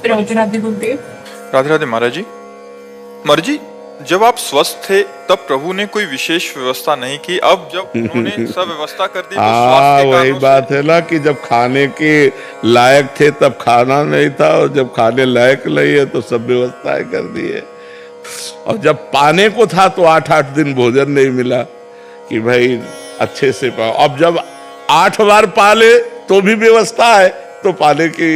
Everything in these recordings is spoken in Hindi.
राधे राधे गुरुदेव। राधे राधे महाराज जी। महाराज जी, जब आप स्वस्थ थे तब प्रभु ने कोई विशेष व्यवस्था नहीं की, अब जब उन्होंने सब व्यवस्था कर दी तो स्वास्थ्य के वही कारणों बात है ना कि जब खाने के लायक थे तब खाना नहीं था, और जब खाने लायक नहीं है तो सब व्यवस्थाएं कर दी है। और जब पाने को था तो 8-8 दिन भोजन नहीं मिला कि भाई अच्छे से पाओ। अब जब 8 बार पाले तो भी व्यवस्था है, तो पाने की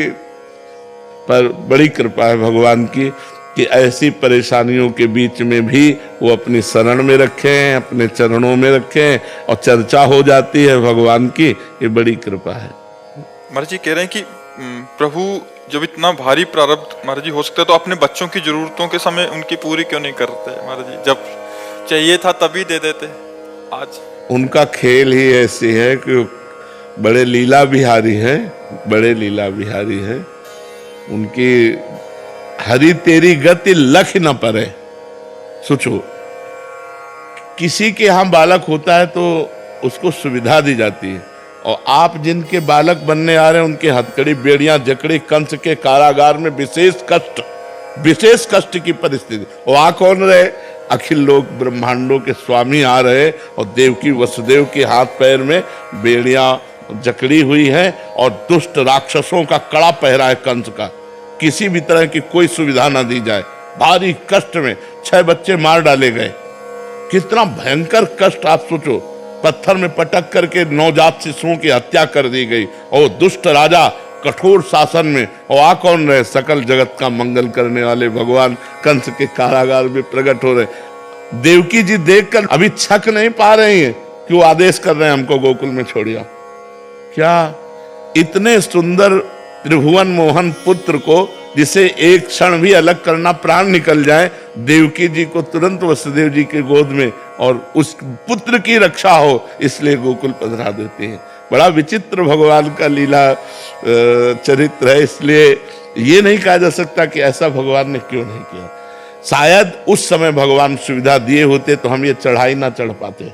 पर बड़ी कृपा है भगवान की कि ऐसी परेशानियों के बीच में भी वो अपनी शरण में रखें, अपने चरणों में रखें और चर्चा हो जाती है भगवान की। ये बड़ी कृपा है। महाराज जी कह रहे हैं कि प्रभु जब इतना भारी प्रारब्ध महाराज जी हो सकता है तो अपने बच्चों की जरूरतों के समय उनकी पूरी क्यों नहीं करते महाराज जी? जब चाहिए था तभी दे देते। आज उनका खेल ही ऐसी है कि बड़े लीला बिहारी है, बड़े लीला बिहारी है। उनकी हरि तेरी गति लख न परे। सोचो, किसी के यहाँ बालक होता है तो उसको सुविधा दी जाती है, और आप जिनके बालक बनने आ रहे हैं उनके हथकड़ी, बेड़ियां, जकड़ी, कंस के कारागार में विशेष कष्ट की परिस्थिति। वहां कौन रहे? अखिल लोक ब्रह्मांडों के स्वामी आ रहे, और देवकी वसुदेव के हाथ पैर में बेड़ियां जकड़ी हुई है, और दुष्ट राक्षसों का कड़ा पहरा है कंस का। किसी भी तरह की कोई सुविधा ना दी जाए। भारी कष्ट में 6 बच्चे मार डाले गए। कितना भयंकर कष्ट आप सोचो। पत्थर में पटक करके नवजात शिशुओं की हत्या कर दी गई, और दुष्ट राजा कठोर शासन में। और आ कौन रहे? सकल जगत का मंगल करने वाले भगवान कंस के कारागार में प्रकट हो रहे। देवकी जी देखकर अभी छक नहीं पा रही हैं कि वो आदेश कर रहे हैं हमको गोकुल में छोड़िया। क्या इतने सुंदर त्रिभुवन मोहन पुत्र को, जिसे एक क्षण भी अलग करना प्राण निकल जाए, देवकी जी को तुरंत वसुदेव जी के गोद में, और उस पुत्र की रक्षा हो इसलिए गोकुल पधरा देते हैं। बड़ा विचित्र भगवान का लीला चरित्र है। इसलिए ये नहीं कहा जा सकता कि ऐसा भगवान ने क्यों नहीं किया। शायद उस समय भगवान सुविधा दिए होते तो हम ये चढ़ाई ना चढ़ पाते।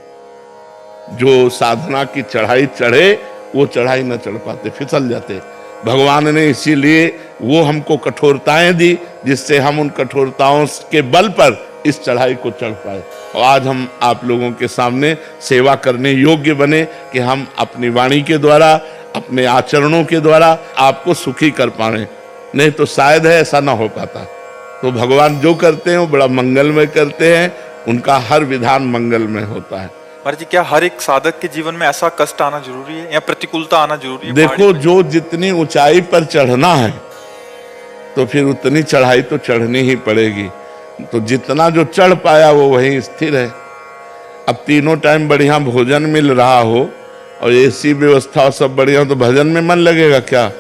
जो साधना की चढ़ाई चढ़े वो चढ़ाई ना चढ़ पाते, फिसल जाते। भगवान ने इसीलिए वो हमको कठोरताएं दी, जिससे हम उन कठोरताओं के बल पर इस चढ़ाई को चढ़ पाए, और आज हम आप लोगों के सामने सेवा करने योग्य बने कि हम अपनी वाणी के द्वारा, अपने आचरणों के द्वारा आपको सुखी कर पाए। नहीं तो शायद है ऐसा ना हो पाता। तो भगवान जो करते हैं वो बड़ा मंगलमय करते हैं, उनका हर विधान मंगलमय होता है। महाराज जी, क्या हर एक साधक के जीवन में ऐसा कष्ट आना जरूरी है या प्रतिकूलता आना जरूरी है? देखो, जो जितनी ऊंचाई पर चढ़ना है तो फिर उतनी चढ़ाई तो चढ़नी ही पड़ेगी। तो जितना जो चढ़ पाया वो वहीं स्थिर है। अब तीनों टाइम बढ़िया भोजन मिल रहा हो और ऐसी व्यवस्था सब बढ़िया, तो भजन में मन लगेगा क्या?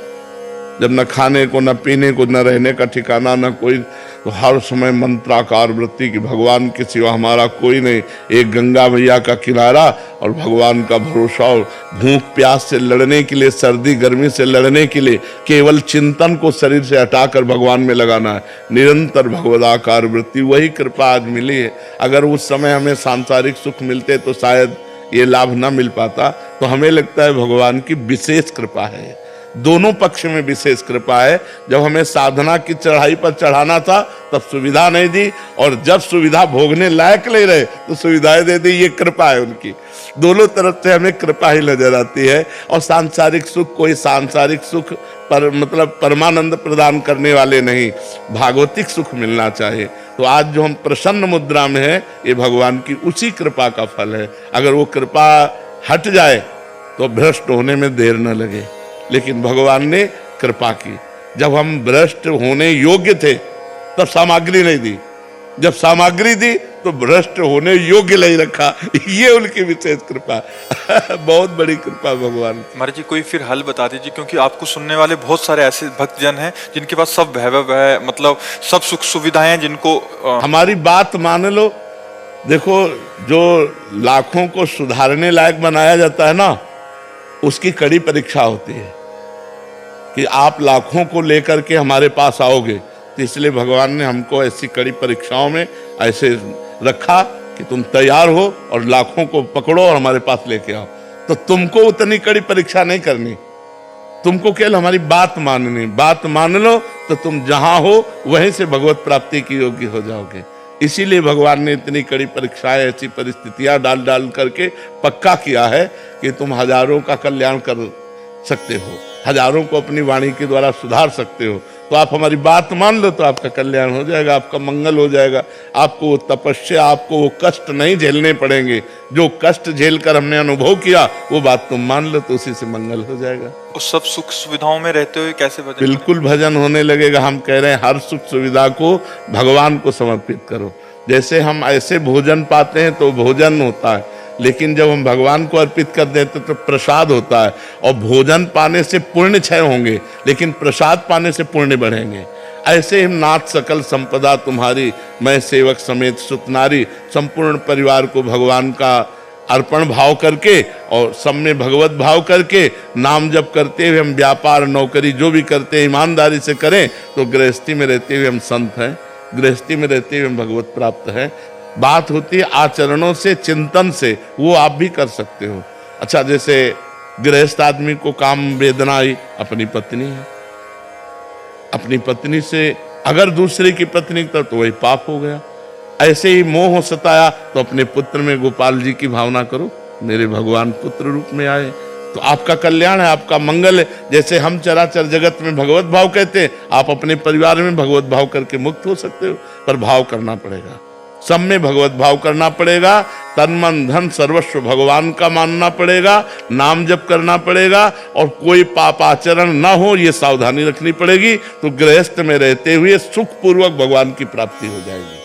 जब न खाने को, न पीने को, न रहने का ठिकाना, न कोई, तो हर समय मंत्राकार वृत्ति की भगवान के सिवा हमारा कोई नहीं। एक गंगा मैया का किनारा और भगवान का भरोसा, और भूख प्यास से लड़ने के लिए, सर्दी गर्मी से लड़ने के लिए केवल चिंतन को शरीर से हटाकर भगवान में लगाना है। निरंतर भगवदाकार वृत्ति, वही कृपा आज मिली है। अगर उस समय हमें सांसारिक सुख मिलते तो शायद ये लाभ न मिल पाता। तो हमें लगता है भगवान की विशेष कृपा है, दोनों पक्ष में विशेष कृपा है। जब हमें साधना की चढ़ाई पर चढ़ाना था तब सुविधा नहीं दी, और जब सुविधा भोगने लायक नहीं रहे तो सुविधाएं दे दी। ये कृपा है उनकी। दोनों तरफ से हमें कृपा ही नजर आती है। और सांसारिक सुख, कोई सांसारिक सुख पर मतलब परमानंद प्रदान करने वाले नहीं, भागवतिक सुख मिलना चाहिए। तो आज जो हम प्रसन्न मुद्रा में है, ये भगवान की उसी कृपा का फल है। अगर वो कृपा हट जाए तो भ्रष्ट होने में देर न लगे। लेकिन भगवान ने कृपा की। जब हम भ्रष्ट होने योग्य थे तब सामग्री नहीं दी, जब सामग्री दी तो भ्रष्ट होने योग्य नहीं रखा। ये उनकी विशेष कृपा बहुत बड़ी कृपा भगवान। महाराज जी, कोई फिर हल बता दीजिए, क्योंकि आपको सुनने वाले बहुत सारे ऐसे भक्तजन हैं जिनके पास सब वैभव है, मतलब सब सुख सुविधाएं, जिनको हमारी बात मान लो। देखो, जो लाखों को सुधारने लायक बनाया जाता है ना, उसकी कड़ी परीक्षा होती है कि आप लाखों को लेकर के हमारे पास आओगे। तो इसलिए भगवान ने हमको ऐसी कड़ी परीक्षाओं में ऐसे रखा कि तुम तैयार हो और लाखों को पकड़ो और हमारे पास लेके आओ। तो तुमको उतनी कड़ी परीक्षा नहीं करनी, तुमको केवल हमारी बात माननी, बात मान लो तो तुम जहां हो वहीं से भगवत प्राप्ति की योग्य हो जाओगे। इसीलिए भगवान ने इतनी कड़ी परीक्षाएं, ऐसी परिस्थितियां डाल डाल करके पक्का किया है कि तुम हजारों का कल्याण कर सकते हो, हजारों को अपनी वाणी के द्वारा सुधार सकते हो। तो आप हमारी बात मान लो तो आपका कल्याण हो जाएगा, आपका मंगल हो जाएगा। आपको वो तपस्या, आपको वो कष्ट नहीं झेलने पड़ेंगे। जो कष्ट झेलकर हमने अनुभव किया वो बात तुम मान लो तो उसी से मंगल हो जाएगा। उस सब सुख सुविधाओं में रहते हुए कैसे भजन बिल्कुल भजन होने लगेगा। हम कह रहे हैं हर सुख सुविधा को भगवान को समर्पित करो। जैसे हम ऐसे भोजन पाते हैं तो भोजन होता है, लेकिन जब हम भगवान को अर्पित कर देते तो प्रसाद होता है। और भोजन पाने से पुण्य क्षय होंगे, लेकिन प्रसाद पाने से पुण्य बढ़ेंगे। ऐसे ही नाथ सकल संपदा तुम्हारी, मैं सेवक समेत सुतनारी, संपूर्ण परिवार को भगवान का अर्पण भाव करके और सब में भगवत भाव करके नाम जप करते हुए हम व्यापार नौकरी जो भी करते हैं ईमानदारी से करें तो गृहस्थी में रहते हुए हम संत हैं, गृहस्थी में रहते हुए हम भगवत प्राप्त हैं। बात होती है आचरणों से, चिंतन से, वो आप भी कर सकते हो। अच्छा, जैसे गृहस्थ आदमी को काम वेदना आई, अपनी पत्नी है, अपनी पत्नी से अगर दूसरे की पत्नी तो वही पाप हो गया। ऐसे ही मोह सताया तो अपने पुत्र में गोपाल जी की भावना करो, मेरे भगवान पुत्र रूप में आए तो आपका कल्याण है, आपका मंगल है। जैसे हम चराचर जगत में भगवत भाव कहते हैं, आप अपने परिवार में भगवत भाव करके मुक्त हो सकते हो। पर भाव करना पड़ेगा, सब में भगवत भाव करना पड़ेगा। तन मन धन सर्वस्व भगवान का मानना पड़ेगा, नाम जप करना पड़ेगा और कोई पाप आचरण ना हो ये सावधानी रखनी पड़ेगी। तो गृहस्थ में रहते हुए सुखपूर्वक भगवान की प्राप्ति हो जाएगी।